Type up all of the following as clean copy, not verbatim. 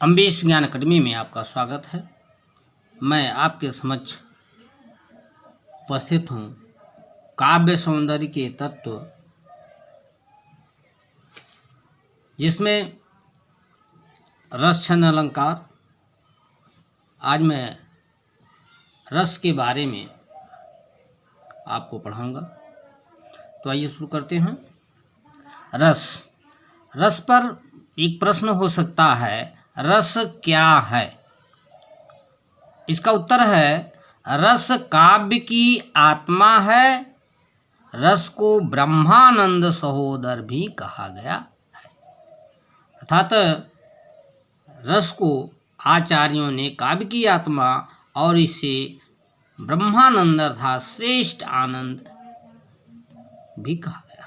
अम्बेश ज्ञान अकादमी में आपका स्वागत है। मैं आपके समक्ष उपस्थित हूँ काव्य सौंदर्य के तत्व, जिसमें रस छंद अलंकार। आज मैं रस के बारे में आपको पढ़ाऊंगा, तो आइए शुरू करते हैं। रस पर एक प्रश्न हो सकता है, रस क्या है? इसका उत्तर है, रस काव्य की आत्मा है। रस को ब्रह्मानंद सहोदर भी कहा गया है। अर्थात रस को आचार्यों ने काव्य की आत्मा और इसे ब्रह्मानंद अर्थात श्रेष्ठ आनंद भी कहा गया।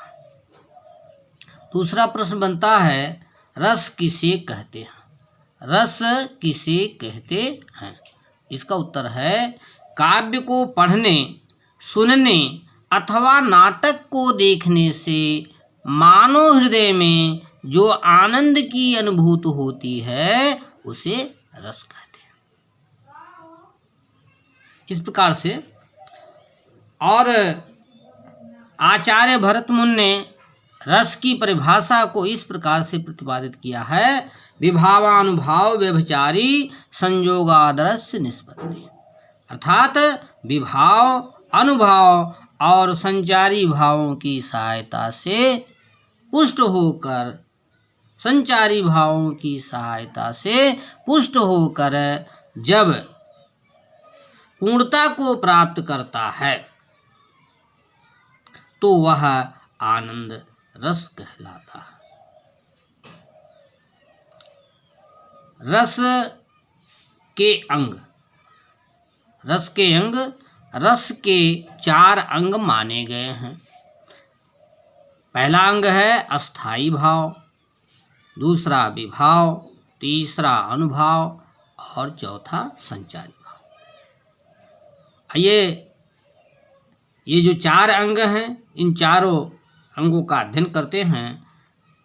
दूसरा प्रश्न बनता है, रस किसे कहते हैं? रस किसे कहते हैं? इसका उत्तर है, काव्य को पढ़ने, सुनने अथवा नाटक को देखने से मानव हृदय में जो आनंद की अनुभूति होती है उसे रस कहते हैं। इस प्रकार से और आचार्य भरत मुनि ने रस की परिभाषा को इस प्रकार से प्रतिपादित किया है, विभावानुभाव व्यभिचारी संयोगादरस्य निष्पत्ति। अर्थात विभाव, अनुभव और संचारी भावों की सहायता से पुष्ट होकर, संचारी भावों की सहायता से पुष्ट होकर जब पूर्णता को प्राप्त करता है तो वह आनंद रस कहलाता है। रस के अंग, रस के 4 अंग माने गए हैं। पहला अंग है अस्थाई भाव, दूसरा विभाव, तीसरा अनुभाव और चौथा संचारी भाव। ये जो 4 अंग हैं, इन चारों अंगों का अध्ययन करते हैं।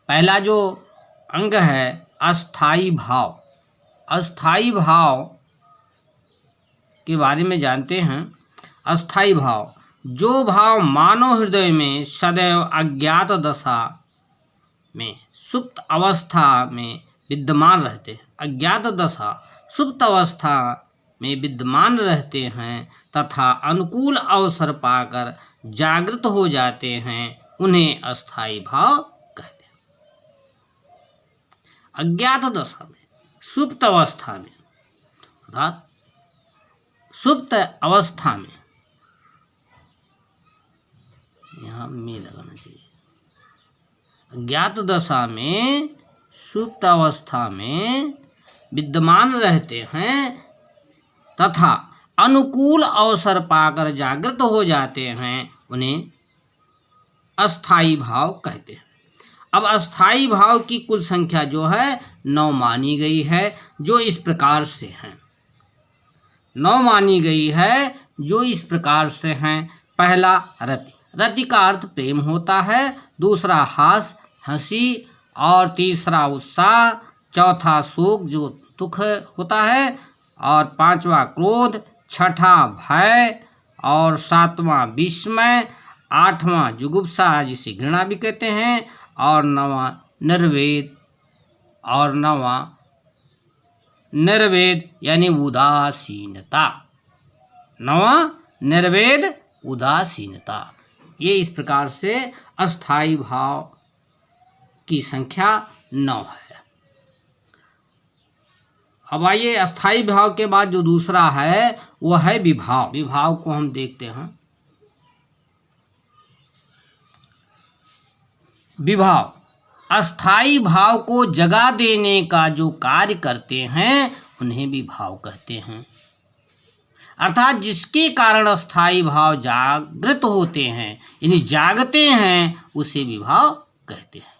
पहला जो अंग है अस्थाई भाव। अस्थाई भाव के बारे में जानते हैं। अस्थाई भाव, जो भाव मानव हृदय में सदैव अज्ञात दशा में सुप्त अवस्था में विद्यमान रहते हैं, अज्ञात दशा सुप्त अवस्था में विद्यमान रहते हैं तथा अनुकूल अवसर पाकर जागृत हो जाते हैं, उन्हें अस्थाई भाव कहते हैं। अज्ञात दशा में, सुप्त अवस्था में, अर्थात सुप्त अवस्था में, यहाँ में लगाना चाहिए। अज्ञात दशा में, सुप्त अवस्था में विद्यमान रहते हैं तथा अनुकूल अवसर पाकर जागृत हो जाते हैं, उन्हें अस्थाई भाव कहते हैं। अब अस्थाई भाव की कुल संख्या जो है 9 मानी गई है, जो इस प्रकार से हैं। 9 मानी गई है जो इस प्रकार से हैं। पहला रति, रति का अर्थ प्रेम होता है। दूसरा हास, हंसी और तीसरा उत्साह। चौथा शोक, जो दुख होता है। और 5वां क्रोध, 6ठा भय और 7वां विस्मय, 8वां जुगुप्सा जिसे घृणा भी कहते हैं और 9वां निर्वेद और 9वां निर्वेद यानी उदासीनता। 9वां निर्वेद उदासीनता। ये इस प्रकार से अस्थाई भाव की संख्या 9 है। अब आइए अस्थाई भाव के बाद जो दूसरा है वो है विभाव। विभाव को हम देखते हैं। विभाव अस्थाई भाव को जगा देने का जो कार्य करते हैं उन्हें विभाव कहते हैं। अर्थात जिसके कारण अस्थाई भाव जागृत होते हैं, यानी जागते हैं, उसे विभाव कहते हैं।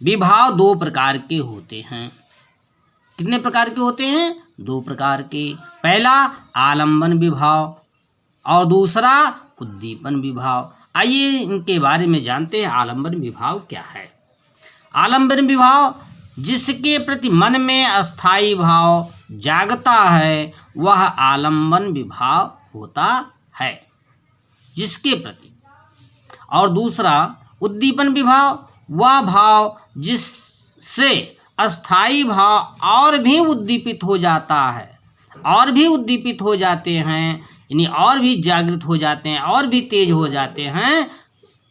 विभाव 2 प्रकार के होते हैं। कितने प्रकार के होते हैं? 2 प्रकार के। पहला आलंबन विभाव और दूसरा उद्दीपन विभाव। आइए इनके बारे में जानते हैं। आलंबन विभाव क्या है? आलंबन विभाव जिसके प्रति मन में अस्थाई भाव जागता है वह आलंबन विभाव होता है, जिसके प्रति। और दूसरा उद्दीपन विभाव, वह भाव जिससे अस्थाई भाव और भी उद्दीपित हो जाता है, और भी उद्दीपित हो जाते हैं, यानी और भी जागृत हो जाते हैं, और भी तेज हो जाते हैं,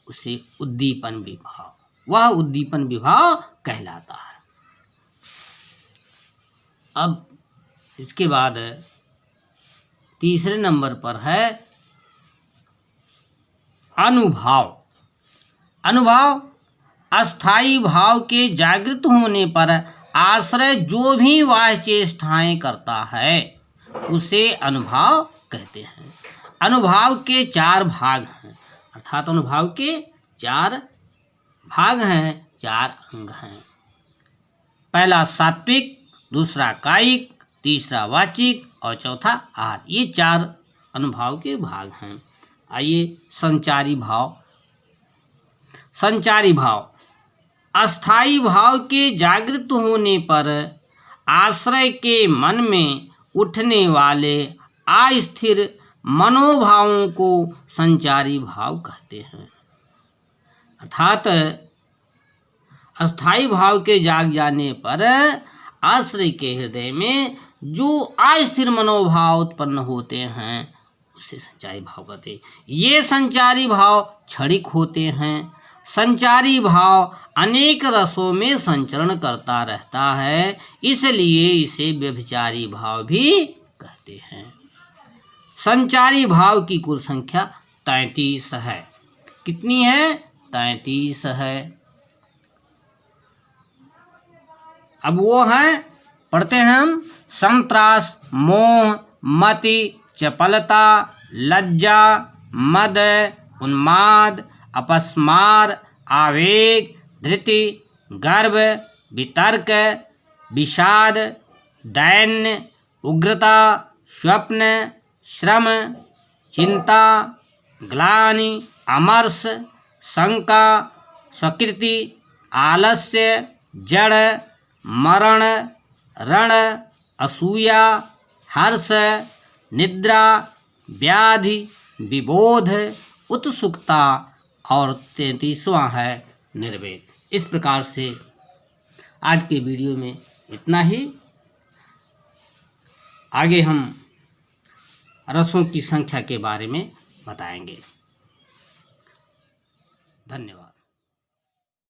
उसे उद्दीपन विभाव, वह उद्दीपन विभाव कहलाता है। अब इसके बाद तीसरे नंबर पर है अनुभाव। अनुभाव अस्थाई भाव के जागृत होने पर आश्रय जो भी बाह्य चेष्टाएं करता है उसे अनुभाव कहते हैं। अनुभाव के 4 भाग हैं, अर्थात अनुभाव के 4 भाग हैं, 4 अंग हैं। पहला सात्विक, दूसरा कायिक, तीसरा वाचिक और चौथा आहार, ये 4 अनुभाव के भाग हैं। आइए संचारी भाव। संचारी भाव अस्थाई भाव के जागृत होने पर आश्रय के मन में उठने वाले अस्थिर मनोभावों को संचारी भाव कहते हैं। अर्थात अस्थाई भाव के जाग जाने पर आश्रय के हृदय में जो अस्थिर मनोभाव उत्पन्न होते हैं उसे संचारी भाव कहते हैं। ये संचारी भाव क्षणिक होते हैं। संचारी भाव अनेक रसों में संचरण करता रहता है, इसलिए इसे व्यभिचारी भाव भी कहते हैं। संचारी भाव की कुल संख्या 33 है। कितनी है? 33 है। अब वो है, पढ़ते हैं हम। संत्रास, मोह, मति, चपलता, लज्जा, मद, उन्माद, अपस्मार, आवेग, धृति, गर्व, वितर्क, विषाद, दैन्य, उग्रता, स्वप्न, श्रम, चिंता, ग्लानि, अमर्ष, शंका, स्वकृति, आलस्य, जड़, मरण, रण, असूया, हर्ष, निद्रा, व्याधि, विबोध, उत्सुकता और 33वां है निर्वेद। इस प्रकार से आज के वीडियो में इतना ही। आगे हम रसों की संख्या के बारे में बताएंगे। धन्यवाद।